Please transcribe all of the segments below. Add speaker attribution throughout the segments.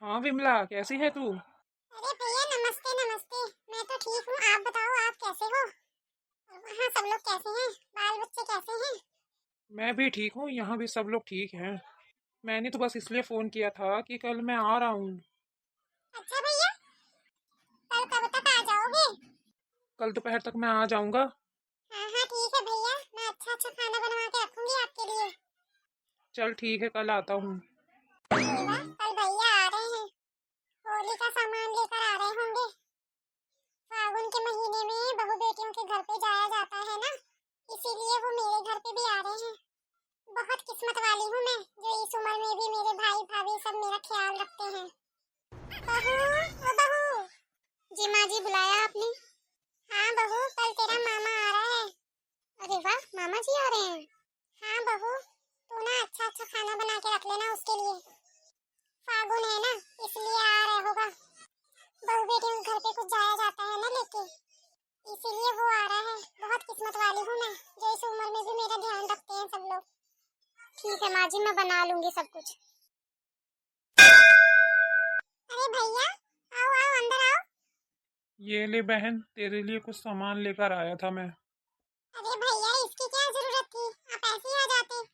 Speaker 1: हाँ विमला, कैसी है तू?
Speaker 2: अरे भैया, नमस्ते नमस्ते। मैं तो ठीक हूँ, आप बताओ आप कैसे हो? और वहाँ सब लोग कैसे हैं? बाल बच्चे कैसे हैं?
Speaker 1: मैं भी ठीक हूँ, यहाँ भी सब लोग ठीक हैं। मैंने तो बस इसलिए फ़ोन किया था कि कल मैं आ रहा हूँ।
Speaker 2: अच्छा भैया, कल कब तक आ जाओगे?
Speaker 1: कल दोपहर तक मैं आ जाऊँगा।
Speaker 2: हाँ हाँ ठीक है भैया, मैं अच्छा अच्छा खाना बनवा के रखूंगी आपके लिए।
Speaker 1: चल ठीक है, कल आता हूँ।
Speaker 2: अरे वाह, कल भैया आ रहे हैं। होली का सामान लेकर आ रहे होंगे। फागुन के महीने में बहू बेटियों के घर पे जाया जाता है ना, इसीलिए वो मेरे घर पे भी आ रहे हैं। बहुत किस्मत वाली हूँ मैं, जो इस उम्र में भी मेरे भाई भाभी सब मेरा ख्याल रखते हैं। बहू, ओ बहू। जी माँ जी, बुलाया आपने? हाँ बहू, कल तेरा मामा आ रहा है। अरे वाह, मामा जी आ रहे हैं। हाँ बहू, तू ना अच्छा अच्छा खाना बना के रख लेना उसके लिए। फागुन है ना, इसलिए आ रहा होगा। बहू बेटियों के घर पे कुछ जाया जाता है ना लेके, इसीलिए वो आ रहा है। बहुत किस्मत वाली हूँ मैं, जो इस उम्र में भी मेरा ध्यान रखते हैं सब लोग। ठीक है माँ जी, मैं बना लूंगी सब कुछ। अरे भैया, आओ आओ अंदर आओ।
Speaker 1: ये ले बहन, तेरे लिए कुछ सामान लेकर आया था मैं।
Speaker 2: अरे भैया, इसकी क्या जरूरत थी, आप ऐसे ही आ जाते।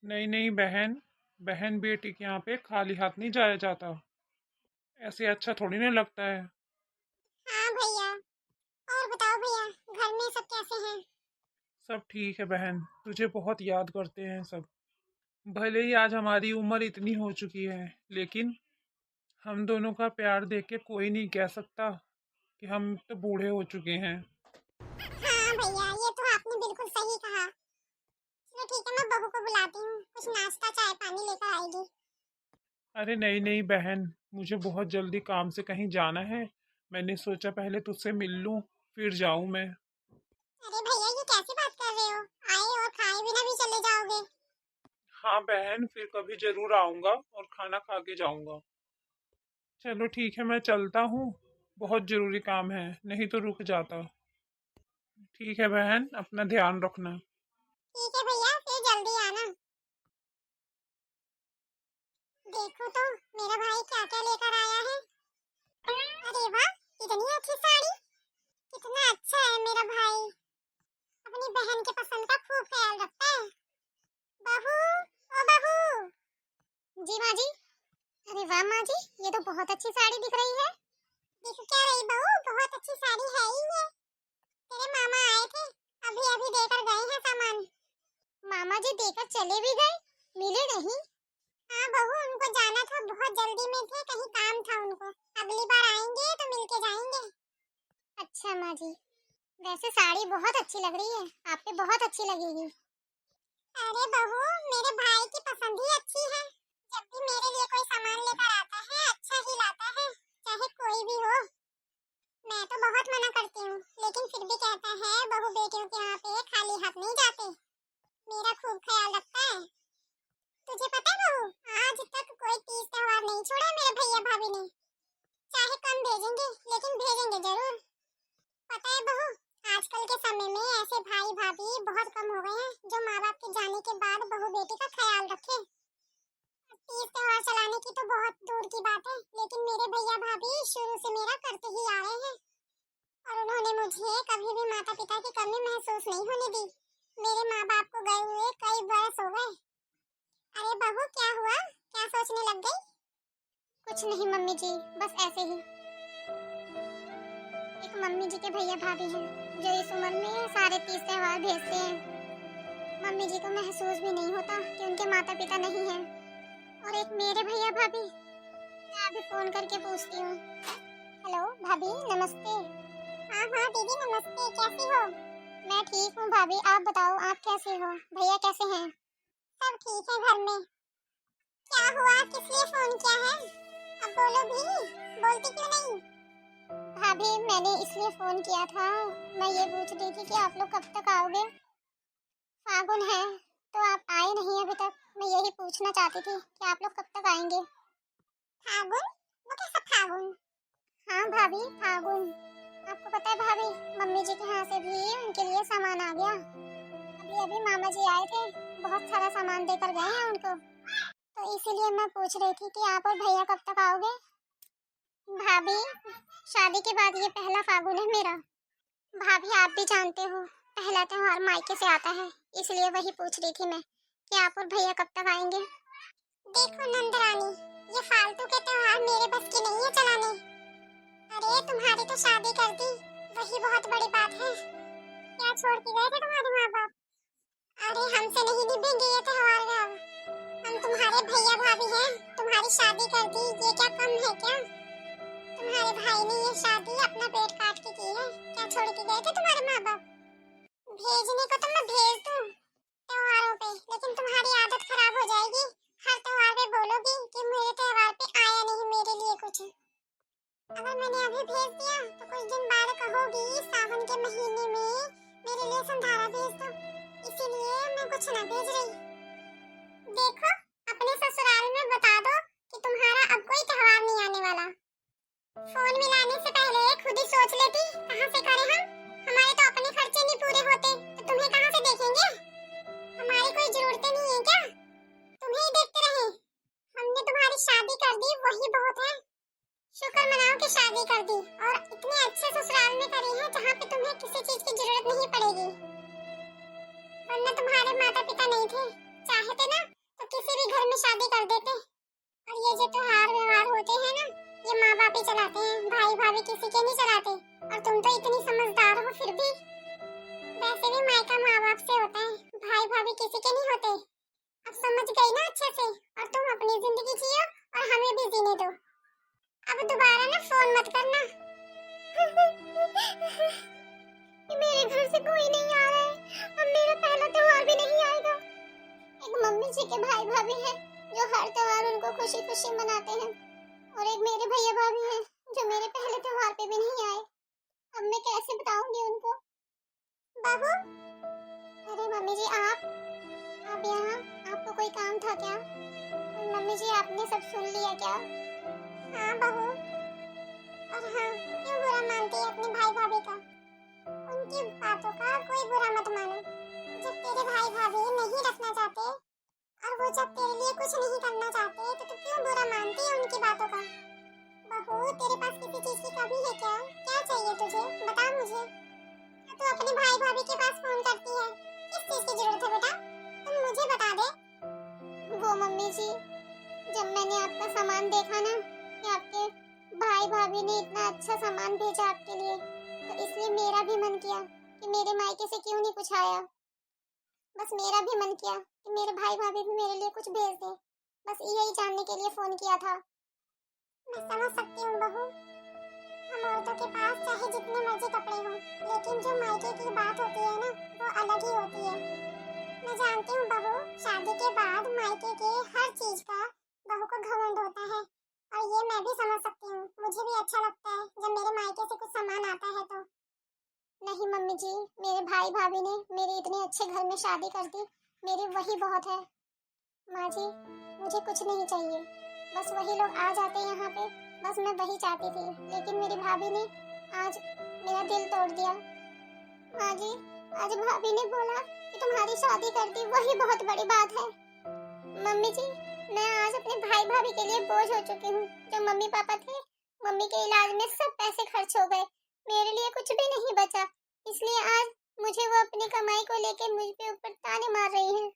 Speaker 1: नहीं नहीं बहन, बहन बेटी के यहाँ पे खाली हाथ नहीं जाया जाता। ऐसे अच्छा थोड़ी ना लगता है।
Speaker 2: हाँ भैया, और बताओ भैया, घर में सब कैसे हैं?
Speaker 1: सब ठीक है बहन, तुझे बहुत याद करते हैं सब। भले ही आज हमारी उम्र इतनी हो चुकी है, लेकिन हम दोनों का प्यार देख के कोई नहीं कह सकता कि हम तो बूढ़े हो चुके हैं।
Speaker 2: हाँ भैया, ये तो आपने बिल्कुल सही कहा। चलो ठीक है, मैं बहू को बुलाती हूँ, कुछ नाश्ता चाय पानी लेकर आएगी।
Speaker 1: अरे नहीं नहीं बहन, मुझे बहुत जल्दी काम से कहीं जाना है। मैंने सोचा पहले तुझसे मिल लूं, फिर जाऊं मैं।
Speaker 2: अरे भैया, ये कैसी बात कर रहे हो? आए और खाए बिना भी चले जाओगे?
Speaker 1: हाँ बहन, फिर कभी जरूर आऊंगा और खाना खा के जाऊंगा। चलो ठीक है, मैं चलता हूँ। बहुत जरूरी काम है, नहीं तो रुक जाता। ठीक है बहन, अपना ध्यान रखना।
Speaker 2: ठीक है भैया, फिर जल्दी आना। देखो तो मेरा भाई क्या क्या लेकर आया है। अरे वाह, इतनी अच्छी साड़ी। कितना अच्छा है मेरा भाई, अपनी बहन के पसंद का खूब ख्याल रखता है। बहू, ओ बहू। जी माँ जी। अरे वाह माँ जी, ये तो बहुत अच्छी साड़ी दिख रही है। दिख क्या रही बहू, बहुत अच्छी साड़ी है ही ये। तेरे मामा आए थे, अभी अभी देकर गए हैं सामान। मामा जी देकर चले भी गए, मिले नहीं? हाँ बहू, उनको जाना था, बहुत जल्दी में थे, कहीं काम था उनको। अगली बार आएंगे तो मिलके जाएंगे। अच्छा माँ जी, वैसे साड़ी बहुत अच्छी लग रही है, आप पे बहुत अच्छी लगेगी। अरे बहू, मेरे भाई की पसंद ही अच्छी है। जब भी मेरे लिए कोई सामान लेकर आता है, अच्छा ही लाता है, चाहे कोई भी हो। मैं तो बहुत मना करती हूँ, लेकिन फिर भी कहता है बहू बेटियों के यहाँ पे खाली हाथ नहीं जाते। मेरा खूब ख्याल रखता है। तुझे पता है बहू, आज तक कोई तीज त्योहार नहीं छोड़ा मेरे भैया भाभी ने। चाहे कम भेजेंगे, लेकिन भेजेंगे जरूर। पता है बहू, आजकल के समय में ऐसे भाई भाभी बहुत कम हो गए हैं, जो माँ बाप के जाने के बाद बहू बेटी का ख्याल रखे। तीज त्योहार चलाने की तो बहुत दूर की बात है, लेकिन मेरे भैया भाभी शुरू से मेरा करते ही आ रहे हैं। और उन्होंने मुझे कभी भी माता पिता की कमी महसूस नहीं होने दी। मेरे माँ बाप को गए हुए कई बरस हो गए। अरे बहू, क्या हुआ, क्या सोचने लग गई? कुछ नहीं मम्मी जी, बस ऐसे ही। एक मम्मी जी के भैया भाभी हैं, जो इस उम्र में सारे तीज त्योहार भेजते हैं। मम्मी जी को महसूस भी नहीं होता कि उनके माता पिता नहीं हैं। और एक मेरे भैया भाभी, मैं अभी फोन करके पूछती हूँ। हेलो भाभी, नमस्ते। हाँ हाँ दीदी, नमस्ते, कैसी हो? मैं ठीक हूँ भाभी, आप बताओ आप कैसे हो? भैया कैसे हैं? सब ठीक है घर में। क्या हुआ, किस लिए फोन किया है? अब बोलो भी, बोलती क्यों नहीं? भाभी, मैंने इसलिए फोन किया था, मैं ये पूछ रही थी कि आप लोग कब तक आओगे? फागुन है तो आप आए नहीं अभी तक। मैं यही पूछना चाहती थी कि आप लोग कब तक आएंगे। फागुन? वो कैसा फागुन? हाँ भाभी, फागुन। आपको पता है भाभी, मम्मी जी के यहाँ से भी उनके लिए सामान आ गया। अभी अभी मामा जी आए थे, बहुत सारा सामान देकर गए हैं उनको। तो इसीलिए मैं पूछ रही थी कि आप और भैया कब तक आओगे। भाभी, शादी के बाद ये पहला फागुन है मेरा। भाभी आप भी जानते हो पहला त्योहार मायके से आता है, इसलिए वही पूछ रही थी मैं कि आप और भैया कब तक आएंगे। देखो नंदरानी, ये फालतू के त्योहार मेरे बस की नहीं है चलाने। अरे तुम्हारी तो शादी कर दी, वही बहुत बड़ी बात है। क्या छोड़ के गए थे तुम्हारे माँ बाप? अरे हमसे नहीं निभेंगे ये त्योहार अब। हम तुम्हारे भैया भाभी हैं, तुम्हारी शादी कर दी, ये क्या कम है क्या? तुम्हारे भाई ने ये शादी अपना पेट काट के की है। क्या छोड़ के गए थे तुम्हारे माँ बाप? भेजने को तो मैं भेज दूं त्योहारों पे, लेकिन तुम्हारी आदत खराब हो जाएगी। हर त्योहार पे बोलोगी कि मेरे त्योहार पे आया नहीं मेरे लिए कुछ। अगर मैंने अभी भेज दिया तो कुछ दिन बाद कहोगी सावन के महीने में मेरे लिए संधारा भेज दो, इसीलिए मैं कुछ ना भेज रही। देखो अपने ससुराल में बता दो कि तुम्हारा अब कोई त्योहार नहीं आने वाला। फोन मिलाने से पहले खुद ही सोच लेती कहाँ से करें हम। हमारे तो अपने खर्चे नहीं पूरे होते तो तुम्हें कहाँ से देखेंगे? हमारी कोई जरूरतें नहीं है क्या? तुम्हें ही देखते रहे। हमने तुम्हारी शादी कर दी, वही बहुत है। शुक्र मनाओ कि शादी कर दी, और इतने अच्छे ससुराल में करी है जहाँ पे तुम्हें किसी चीज की जरूरत नहीं पड़ेगी। वरना तुम्हारे माता पिता नहीं थे, चाहते ना तो किसी भी घर में शादी कर देते। और ये जो त्योहार व्यवहार होते हैं ना, ये माँ बाप ही चलाते हैं, भाई भाभी किसी के नहीं चलाते। और तुम तो इतनी समझदार हो फिर भी। वैसे भी मायका माँ बाप से होता है, भाई भाभी किसी के नहीं होते। अब समझ गई ना अच्छे से, और तुम अपनी जिंदगी जियो और हमें भी जीने दो। अब दोबारा ना फोन मत करना। मेरे घर से कोई नहीं आ रहा है, अब मेरा पहला त्योहार भी नहीं आएगा। एक मम्मी जी के भाई भाभी हैं जो हर त्योहार उनको खुशी खुशी मनाते हैं, और एक मेरे भैया भाभी हैं जो मेरे पहले त्योहार पे भी नहीं आए। अब मैं कैसे बताऊंगी उनको? बाबू, अरे मम्मी जी आप यहाँ, आपको कोई काम था क्या? मम्मी जी आपने सब सुन लिया क्या? हाँ बहू, और हाँ, क्यों बुरा मानती है अपने भाई भाभी का? उनकी बातों का कोई बुरा मत मानो। जब तेरे भाई भाभी नहीं रखना चाहते और वो जब तेरे लिए कुछ नहीं करना चाहते तो तू क्यों बुरा मानती है उनकी बातों का? बहू, तेरे पास किसी चीज की कमी है क्या? क्या चाहिए तुझे? बता मुझे। क्या तू अपने भाई भाभी के पास फोन करती है? किस चीज की जरूरत है बेटा? तुम मुझे बता दे। वो मम्मी जी, जब मैंने आपका सामान देखा ना कि आपके भाई भाभी ने इतना अच्छा सामान भेजा आपके लिए, तो इसलिए मेरा भी मन किया कि मेरे मायके से क्यों नहीं कुछ आया। बस मेरा भी मन किया कि मेरे भाई भाभी भी मेरे लिए कुछ भेज दे। बस यही जानने के लिए फोन किया था। मैं समझ सकती हूँ बहू, हम औरतों के पास चाहे जितने मर्जी कपड़े हों, लेकिन जो मायके की बात होती है ना, वो अलग ही होती है। मैं जानती हूँ बहू, शादी के बाद मायके के हर चीज का बहू को घमंड होता है, और ये मैं भी समझ सकती हूँ। मुझे भी अच्छा लगता है जब मेरे मायके से कुछ सामान आता है तो। नहीं मम्मी जी, मेरे भाई भाभी ने मेरे इतने अच्छे घर में शादी कर दी, मेरी वही बहुत है। माँ जी, मुझे कुछ नहीं चाहिए, बस वही लोग आ जाते यहाँ पे, बस मैं वही चाहती थी। लेकिन मेरी भाभी ने आज मेरा दिल तोड़ दिया। माँ जी, आज भाभी ने बोला कि तुम्हारी शादी कर दी, वही बहुत बड़ी बात है। मम्मी जी, मैं आज अपने भाई भाभी के लिए बोझ हो चुकी हूँ। जो मम्मी पापा थे, मम्मी के इलाज में सब पैसे खर्च हो गए, मेरे लिए कुछ भी नहीं बचा। इसलिए आज मुझे वो अपनी कमाई को लेके मुझ पे ऊपर ताने मार रही हैं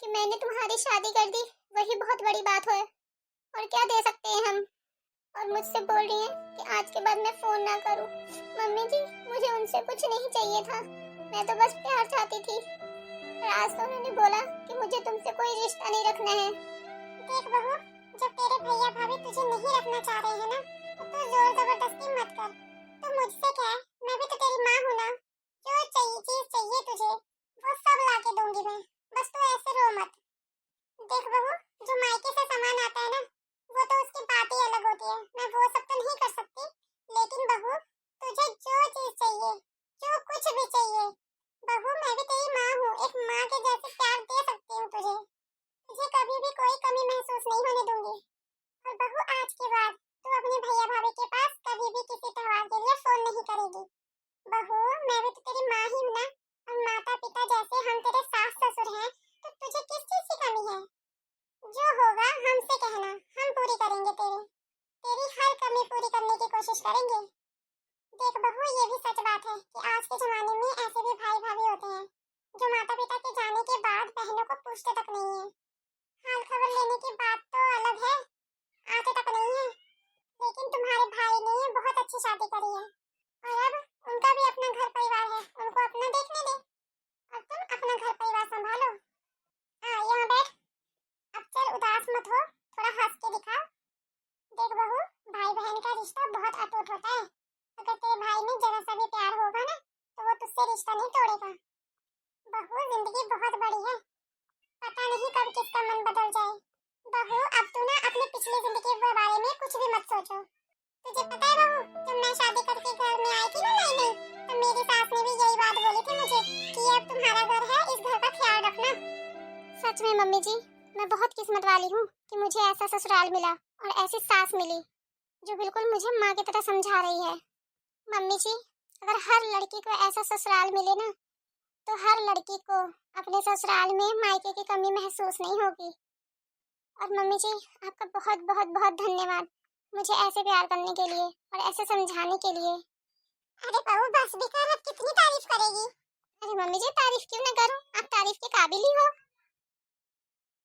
Speaker 2: कि मैंने तुम्हारी शादी कर दी, वही बहुत बड़ी बात है। और क्या दे सकते हैं हम? और मुझसे बोल रही हैं कि आज के बाद मैं फोन ना करूं। मम्मी जी, मुझे उनसे कुछ नहीं चाहिए था, मैं तो बस प्यार चाहती थी। और आज तो उन्होंने बोला कि मुझे तुमसे कोई रिश्ता नहीं रखना है। देख बहू, जब तेरे भैया भाभी तुझे नहीं रखना चाह रहे हैं ना, तो तू जोर जबरदस्ती मत कर। तो मुझसे क्या है, मैं भी तो तेरी माँ हूँ ना। जो चाहिए चीज चाहिए तुझे, वो सब ला के दूंगी मैं। बस तू ऐसे रो मत। देख बहू, जो मायके से सामान आता है ना, वो तो उसकी बात ही अलग होती है। मैं वो सब तो नहीं कर सकती, लेकिन बहू तुझे जो चीज चाहिए, जो कुछ भी चाहिए, बहू मैं भी तेरी माँ हूँ, एक माँ के जैसे प्यार दे सकती हूँ तुझे। तुझे कभी भी कोई कमी महसूस नहीं होने दूंगी। और बहू आज के बाद तू अपने भैया भाभी के पास कभी भी किसी त्योहार के लिए फोन नहीं करेगी। बहू मैं भी तो तेरी माँ ही हूँ ना, और माता पिता जैसे हम तेरे सास ससुर हैं, तो तुझे किस चीज की कमी है? जो होगा हमसे कहना, हम पूरी करेंगे तेरी हर कमी पूरी करने की कोशिश करेंगे। देख बहू, ये भी सच बात है कि आज के जमाने में ऐसे भी भाई भाभी होते हैं जो माता पिता के जाने के बाद बहनों को पूछते तक नहीं है। हाल खबर लेने की बात तो अलग है, आते तक नहीं है। लेकिन तुम्हारे भाई ने बहुत अच्छी शादी करी है और अब उनका भी अपना घर परिवार है, उनको अपना देखने दे और तुम अपना घर परिवार संभालो। यहाँ बैठ, अब चल उदास मत हो, थोड़ा हंस के दिखा। देख बहू, भाई बहन का रिश्ता बहुत अटूट होता है। अगर तेरे भाई में जरा सा भी प्यार होगा ना तो वो तुझसे रिश्ता नहीं तोड़ेगा। बहू, जिंदगी बहुत बड़ी है, पता नहीं कब किसका मन बदल जाए। बहू, अब तू ना अपने पिछली जिंदगी के बारे में कुछ भी मत सोचो। तुझे पता है बहू, जब मैं शादी करके घर में आई थी ना नई नई, तो मेरी सास ने भी यही बात बोली थी मुझे कि ये अब तुम्हारा घर है, इस घर का ख्याल रखना। सच में मम्मी जी, मैं बहुत किस्मत वाली हूँ कि मुझे ऐसा ससुराल मिला और ऐसी सास मिली जो बिल्कुल मुझे माँ की तरह समझा रही है। मम्मी जी, अगर हर लड़की को ऐसा ससुराल मिले ना तो हर लड़की को अपने ससुराल में मायके की कमी महसूस नहीं होगी। और मम्मी जी, आपका बहुत बहुत बहुत धन्यवाद मुझे ऐसे प्यार करने के लिए और ऐसे समझाने के लिए। अरे बहू बस भी कर, अब कितनी तारीफ करेगी। अरे मम्मी जी, तारीफ क्यों ना करूं, आप तारीफ के काबिल ही हो।